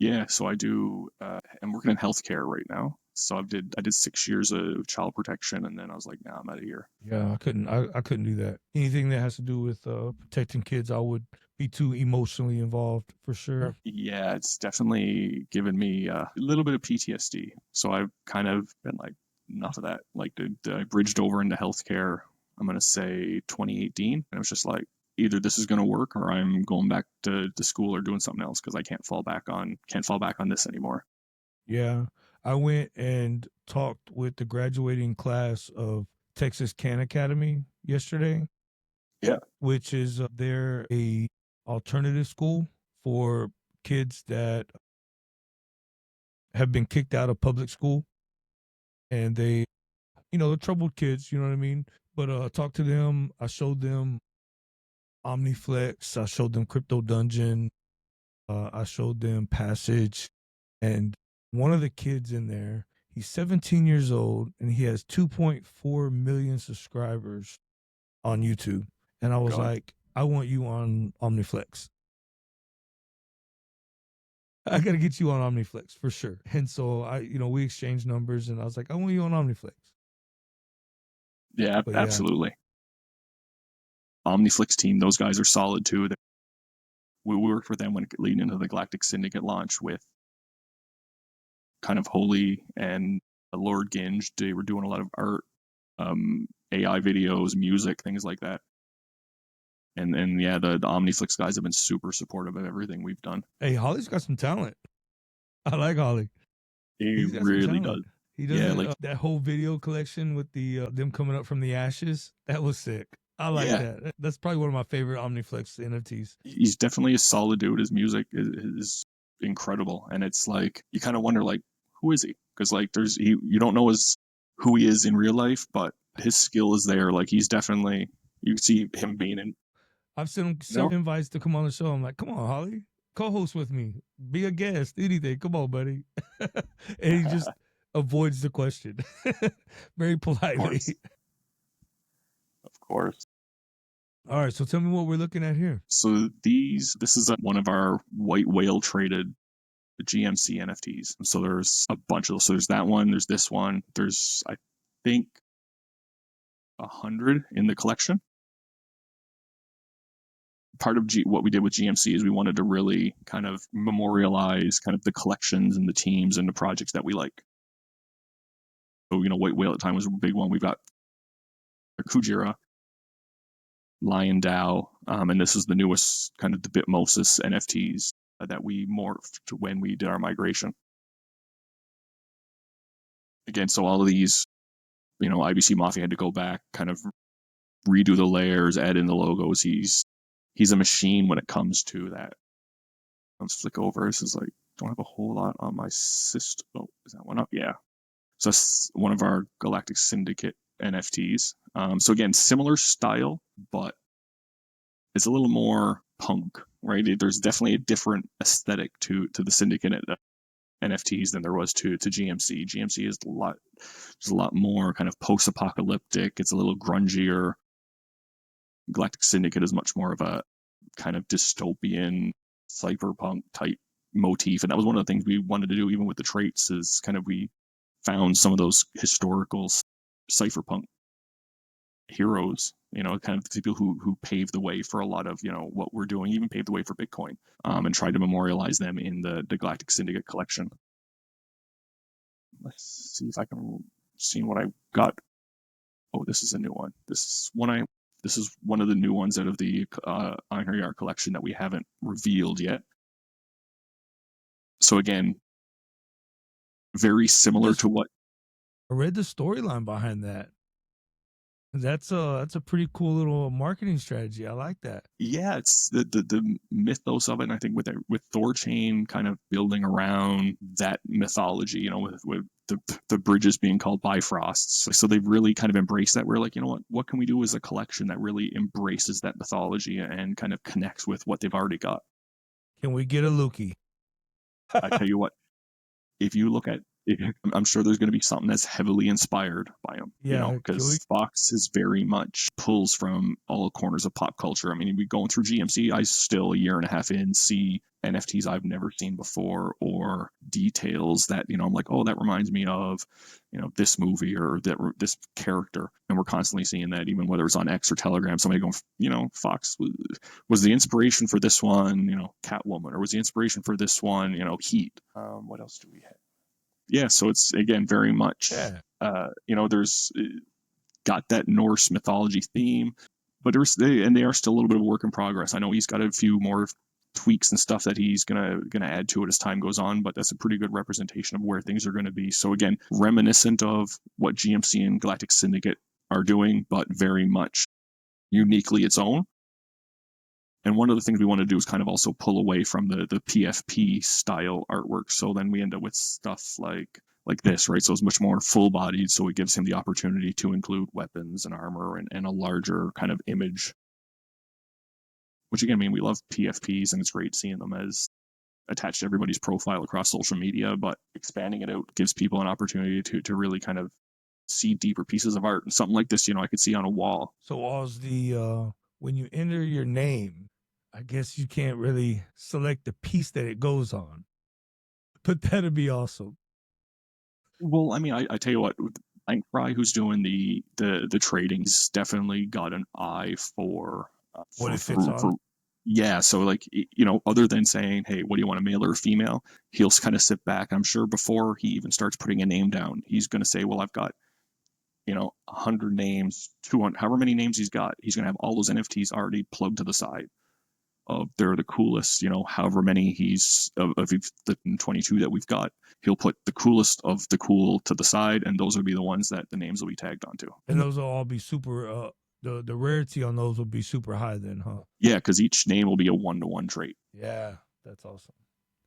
I'm working in healthcare right now. So I did 6 years of child protection, and then I was like, nah, I'm out of here. Yeah, I couldn't do that. Anything that has to do with protecting kids, I would be too emotionally involved for sure. Yeah, it's definitely given me a little bit of PTSD. So I've kind of been like, enough of that. Like I bridged over into healthcare, I'm going to say 2018. And it was just like, either this is going to work or I'm going back to school or doing something else, because I can't fall back on this anymore. Yeah. I went and talked with the graduating class of Texas Khan Academy yesterday. Yeah. Which is they're a alternative school for kids that have been kicked out of public school, and they're troubled kids, you know what I mean? But I talked to them, I showed them Omniflex, I showed them Crypto Dungeon, I showed them Passage, and one of the kids in there, he's 17 years old and he has 2.4 million subscribers on YouTube. And I was like, I want you on Omniflex. I got to get you on Omniflex for sure. And so we exchanged numbers, and I was like, I want you on Omniflex. Yeah, absolutely. Omniflex team, those guys are solid too. We worked with them when leading into the Galactic Syndicate launch with kind of Holy and Lord Ginge. They were doing a lot of art, AI videos, music, things like that. And yeah, the Omniflex guys have been super supportive of everything we've done. Hey, Holly's got some talent. I like Holly. He really does. He does that whole video collection with the them coming up from the ashes. That was sick. I like that. That's probably one of my favorite Omniflex NFTs. He's definitely a solid dude. His music is incredible, and it's like you kind of wonder, like, who is he? Because like you don't know who he is in real life, but his skill is there. Like he's definitely, you see him being in. I've sent him several invites to come on the show. I'm like, come on, Holly, co-host with me, be a guest, anything. Come on, buddy. And he just avoids the question very politely. Of course. All right, so tell me what we're looking at here. So this is one of our white whale traded GMC NFTs. So there's a bunch of those. So there's that one. There's this one. There's, I think, 100 in the collection. Part of what we did with GMC is we wanted to really kind of memorialize kind of the collections and the teams and the projects that we like. So, White Whale at the time was a big one. We've got Kujira, Lion DAO, and this is the newest kind of the Bitmosis NFTs that we morphed when we did our migration. Again, so all of these, IBC Mafia had to go back, kind of redo the layers, add in the logos. He's a machine when it comes to that. Let's flick over. This is like, don't have a whole lot on my system. Oh, is that one up? Yeah. So that's one of our Galactic Syndicate NFTs. So again, similar style, but it's a little more punk, right? There's definitely a different aesthetic to the Syndicate NFTs than there was to GMC. GMC is a lot more kind of post-apocalyptic. It's a little grungier. Galactic Syndicate is much more of a kind of dystopian cyberpunk type motif, and that was one of the things we wanted to do, even with the traits, is kind of we found some of those historical cypherpunk heroes, kind of the people who paved the way for a lot of what we're doing, even paved the way for Bitcoin, and tried to memorialize them in the Galactic Syndicate collection. Let's see if I can see what I got. Oh, this is a new one. This is one of the new ones out of the Iron Yard collection that we haven't revealed yet. So again, very similar to what I read the storyline behind that. That's a pretty cool little marketing strategy. I like that. Yeah, it's the mythos of it. And I think with Thorchain kind of building around that mythology, with the bridges being called Bifrosts. So they've really kind of embraced that. We're like, what can we do as a collection that really embraces that mythology and kind of connects with what they've already got? Can we get a Lukey? I tell you what, if you look at, I'm sure there's going to be something that's heavily inspired by him, Yeah, because Fox is very much pulls from all corners of pop culture. I mean, we going through GMC, I still a year and a half in see NFTs I've never seen before, or details that, I'm like, oh, that reminds me of, this movie or this character. And we're constantly seeing that, even whether it's on X or Telegram, somebody going, Fox was the inspiration for this one, Catwoman, or was the inspiration for this one, Heat. What else do we have? Yeah, so it's again very much, there's got that Norse mythology theme, but they are still a little bit of a work in progress. I know he's got a few more tweaks and stuff that he's gonna add to it as time goes on, but that's a pretty good representation of where things are going to be. So again, reminiscent of what GMC and Galactic Syndicate are doing, but very much uniquely its own. And one of the things we want to do is kind of also pull away from the PFP style artwork. So then we end up with stuff like this, right? So it's much more full bodied. So it gives him the opportunity to include weapons and armor and a larger kind of image. Which again, I mean, we love PFPs and it's great seeing them as attached to everybody's profile across social media, but expanding it out gives people an opportunity to really kind of see deeper pieces of art. And something like this, I could see on a wall. So Oz, when you enter your name, I guess you can't really select the piece that it goes on, but that'd be awesome. Well, I mean, I tell you what, Fry, who's doing the trading's definitely got an eye for what it fits on. Yeah, so like, other than saying, hey, what do you want, a male or a female? He'll kind of sit back. I'm sure before he even starts putting a name down, he's going to say, well, I've got 100 names, 200, however many names he's got. He's going to have all those NFTs already plugged to the side. They're the coolest, however many of the 22 that we've got, he'll put the coolest of the cool to the side, and those will be the ones that the names will be tagged onto. And those will all be super, the rarity on those will be super high then, huh? Yeah, because each name will be a 1-to-1 trait. Yeah, that's awesome.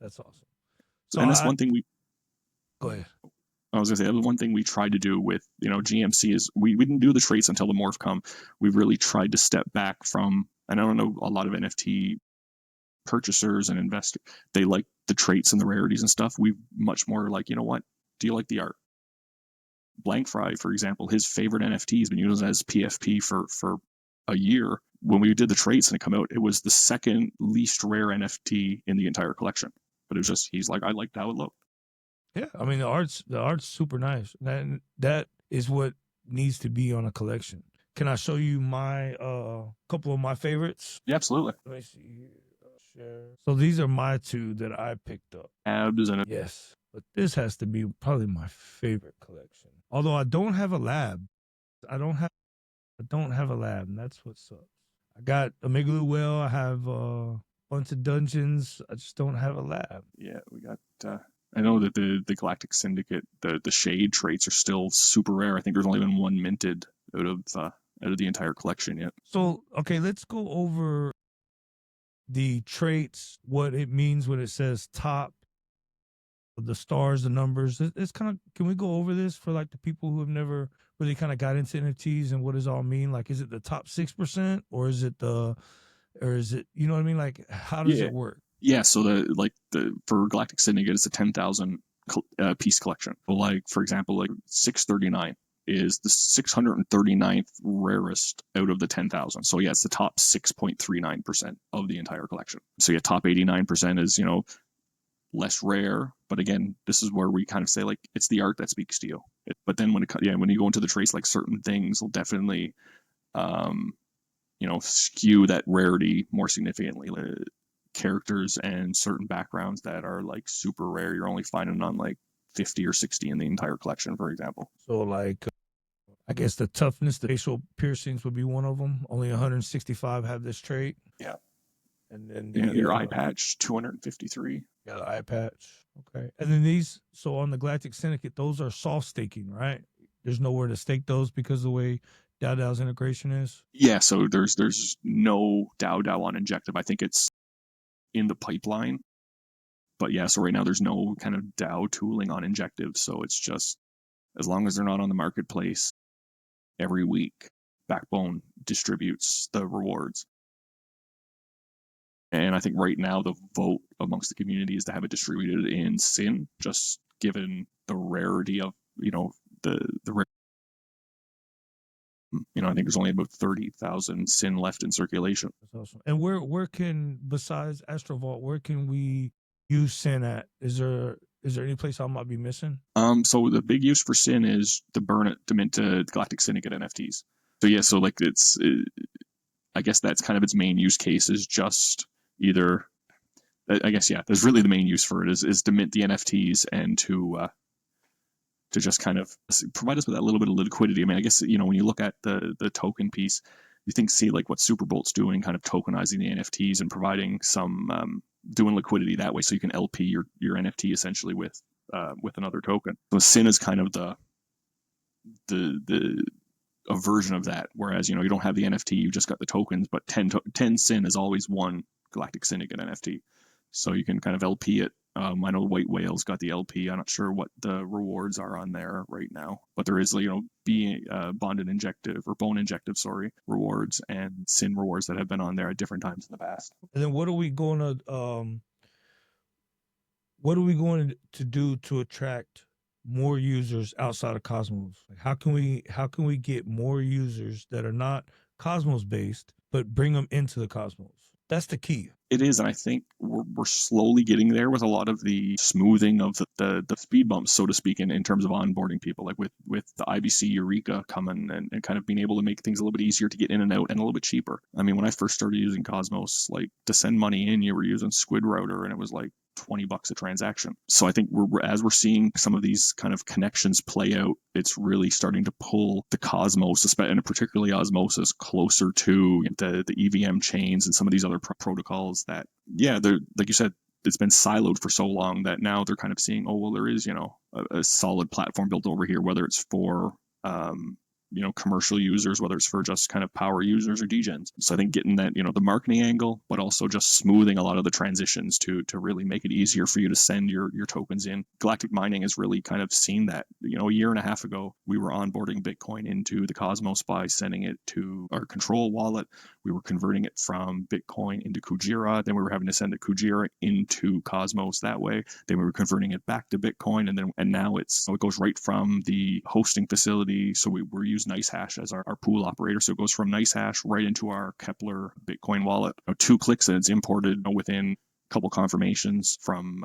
That's awesome. So and that's one thing we... Go ahead. I was going to say, that was one thing we tried to do with, GMC is we didn't do the traits until the morph come. We really tried to step back from, and I don't know, a lot of NFT purchasers and investors, they like the traits and the rarities and stuff. We much more like, what, do you like the art? Blank Fry, for example, his favorite NFT has been used as PFP for a year. When we did the traits and it come out, it was the second least rare NFT in the entire collection. But it was just, he's like, I liked how it looked. Yeah, I mean the art's super nice. That is what needs to be on a collection. Can I show you my couple of my favorites? Yeah, absolutely. Let me see here. Share. So these are my two that I picked up. Abs and yes, but this has to be probably my favorite collection. Although I don't have a lab, I don't have a lab, and that's what sucks. I got a Megaloo Whale. I have a bunch of dungeons. I just don't have a lab. Yeah, we got. I know that the Galactic Syndicate, the shade traits are still super rare. I think there's only been one minted out of the entire collection yet. So okay, let's go over the traits, what it means when it says top, the stars, the numbers. It's kind of, can we go over this for like the people who have never really kind of got into NFTs and what does it all mean? Like, is it the top 6% or is it you know what I mean? Like, how does Yeah. it work? Yeah, so for Galactic Syndicate, it's a 10,000 piece collection. But like, for example, like 639 is the 639th rarest out of the 10,000. So yeah, it's the top 6.39% of the entire collection. So yeah, top 89% is, less rare. But again, this is where we kind of say like it's the art that speaks to you. But then when you go into the trace, like certain things will definitely skew that rarity more significantly. Characters and certain backgrounds that are like super rare, you're only finding on like 50 or 60 in the entire collection, for example. So like, I guess the toughness, the facial piercings would be one of them. Only 165 have this trait. Yeah. And then Your eye patch, 253. Yeah, the eye patch. Okay. And then these, so on the Galactic Syndicate, those are soft staking, right? There's nowhere to stake those because of the way DAO's integration is. Yeah, so there's no DAO on Injective. I think it's in the pipeline. But yeah, so right now there's no kind of DAO tooling on Injective. So it's just, as long as they're not on the marketplace, every week Backbone distributes the rewards. And I think right now the vote amongst the community is to have it distributed in SYN, just given the rarity of, the I think there's only about 30,000 SYN left in circulation. That's awesome. And where can, besides Astrovault, where can we use SYN at? Is there any place I might be missing? So the big use for SYN is to burn it to mint to Galactic Syndicate NFTs. So yeah, so like I guess that's kind of its main use case, is just either, I guess, yeah, there's really the main use for it is to mint the NFTs and to just kind of provide us with that little bit of liquidity. I mean, I guess, when you look at the token piece, you see like what Superbolt's doing, kind of tokenizing the NFTs and providing some, doing liquidity that way. So you can LP your NFT essentially with another token. So SYN is kind of a version of that. Whereas, you don't have the NFT, you just got the tokens, but 10 SYN is always one Galactic Syndicate NFT. So you can kind of LP it. I know White Whale's got the LP. I'm not sure what the rewards are on there right now, but there is, being bonded injective or bone injective, rewards and SYN rewards that have been on there at different times in the past. And then what are we going to do to attract more users outside of Cosmos? Like, how can we get more users that are not Cosmos based, but bring them into the Cosmos? That's the key. It is, and I think we're slowly getting there with a lot of the smoothing of the speed bumps, so to speak, in terms of onboarding people, like with the IBC Eureka coming and kind of being able to make things a little bit easier to get in and out and a little bit cheaper. I mean, when I first started using Cosmos, like to send money in, you were using Squid Router and it was like $20 a transaction. So I think as we're seeing some of these kind of connections play out, it's really starting to pull the Cosmos, and particularly Osmosis, closer to the EVM chains and some of these other protocols that, yeah, they're, like you said, it's been siloed for so long that now they're kind of seeing, oh, well, there is, a solid platform built over here, whether it's for commercial users, whether it's for just kind of power users or degens. So I think getting that, the marketing angle, but also just smoothing a lot of the transitions to really make it easier for you to send your tokens in. Galactic Mining has really kind of seen that. A year and a half ago, we were onboarding Bitcoin into the Cosmos by sending it to our Control wallet. We were converting it from Bitcoin into Kujira. Then we were having to send the Kujira into Cosmos that way. Then we were converting it back to Bitcoin. And now it goes right from the hosting facility. So we're using NiceHash as our pool operator. So it goes from NiceHash right into our Kepler Bitcoin wallet. 2 clicks and it's imported within a couple confirmations from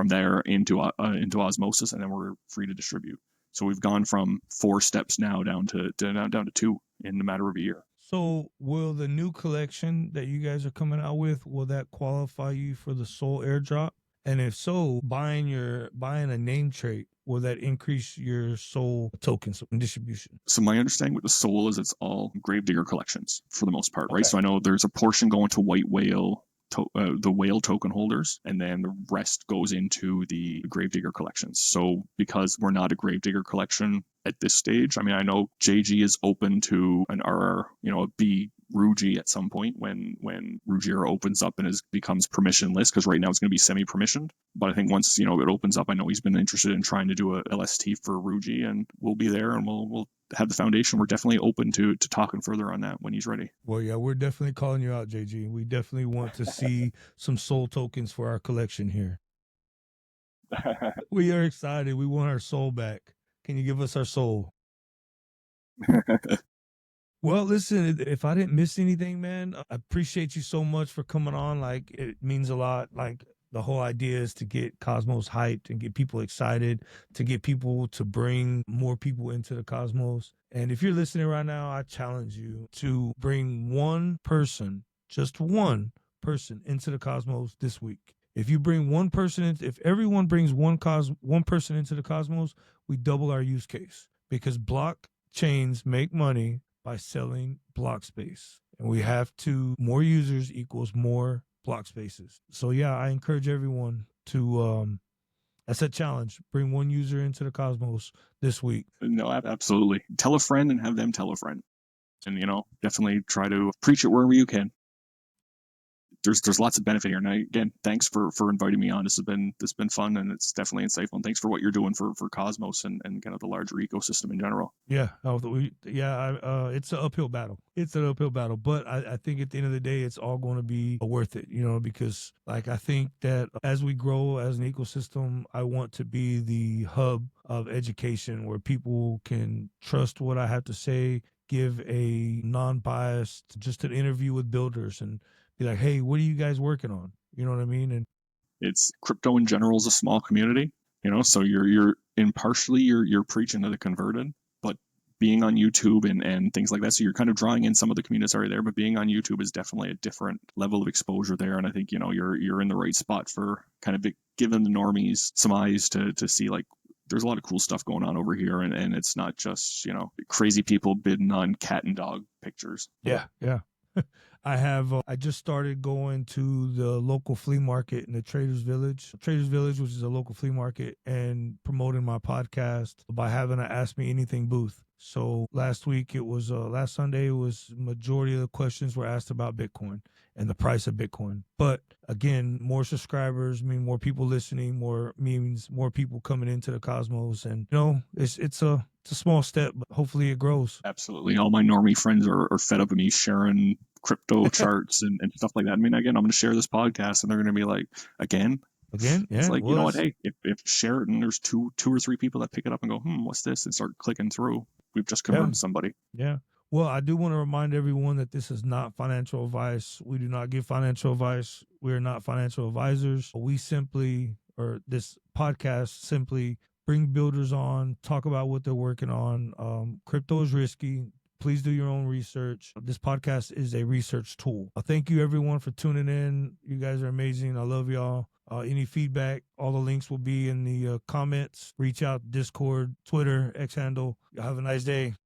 there into Osmosis, and then we're free to distribute. So we've gone from 4 steps now down to 2 in a matter of a year. So will the new collection that you guys are coming out with, will that qualify you for the Soul airdrop? And if so, buying a name trait, will that increase your Soul tokens distribution? So my understanding with the Soul is it's all Gravedigger collections for the most part, Okay. right? So I know there's a portion going to White Whale, the whale token holders, and then the rest goes into the Gravedigger collections. So because we're not a Gravedigger collection, at this stage. I mean, I know JG is open to an RR, a B Rugi at some point when Rugiera opens up and becomes permissionless, because right now it's going to be semi-permissioned. But I think once it opens up, I know he's been interested in trying to do a LST for Rugi, and we'll be there, and we'll have the foundation. We're definitely open to talking further on that when he's ready. Well, yeah, we're definitely calling you out, JG. We definitely want to see some soul tokens for our collection here. We are excited. We want our soul back. Can you give us our soul? Well, listen, if I didn't miss anything, man, I appreciate you so much for coming on. Like, it means a lot. Like, the whole idea is to get Cosmos hyped and get people excited, to get people to bring more people into the Cosmos. And if you're listening right now, I challenge you to bring one person, just one person into the Cosmos this week. If you bring one person in, if everyone brings one person into the Cosmos, we double our use case, because blockchains make money by selling block space. And we have to, more users equals more block spaces. So yeah, I encourage everyone to, that's a challenge. Bring one user into the Cosmos this week. No, absolutely. Tell a friend and have them tell a friend. And, definitely try to preach it wherever you can. There's lots of benefit here. And again, thanks for inviting me on. This has been fun, and it's definitely insightful. And thanks for what you're doing for Cosmos and kind of the larger ecosystem in general. Yeah, it's an uphill battle. It's an uphill battle, but I think at the end of the day, it's all going to be worth it. Because I think that as we grow as an ecosystem, I want to be the hub of education where people can trust what I have to say, give a non-biased, just an interview with builders, and be like, hey, what are you guys working on? You know what I mean? And it's crypto in general is a small community, so you're impartially you're preaching to the converted, but being on YouTube and things like that, so you're kind of drawing in some of the communities already there, but being on YouTube is definitely a different level of exposure there. And I think you're in the right spot for kind of giving the normies some eyes to see, like, there's a lot of cool stuff going on over here, and it's not just crazy people bidding on cat and dog pictures. Yeah. I just started going to the local flea market in the Traders Village, which is a local flea market, and promoting my podcast by having an Ask Me Anything booth. So last Sunday, it was majority of the questions were asked about Bitcoin and the price of Bitcoin. But again, more subscribers mean more people listening, means more people coming into the Cosmos. And it's a small step, but hopefully it grows. Absolutely. All my normie friends are fed up with me sharing crypto charts and stuff like that. I mean, again, I'm going to share this podcast, and they're going to be like, again, yeah. It's like, you know what? Hey, if share it and there's two or three people that pick it up and go, what's this? And start clicking through, we've just converted somebody. Yeah. Well, I do want to remind everyone that this is not financial advice. We do not give financial advice. We are not financial advisors. This podcast simply bring builders on, talk about what they're working on. Crypto is risky. Please do your own research. This podcast is a research tool. Thank you, everyone, for tuning in. You guys are amazing. I love y'all. Any feedback, all the links will be in the comments. Reach out, Discord, Twitter, X handle. Y'all have a nice day.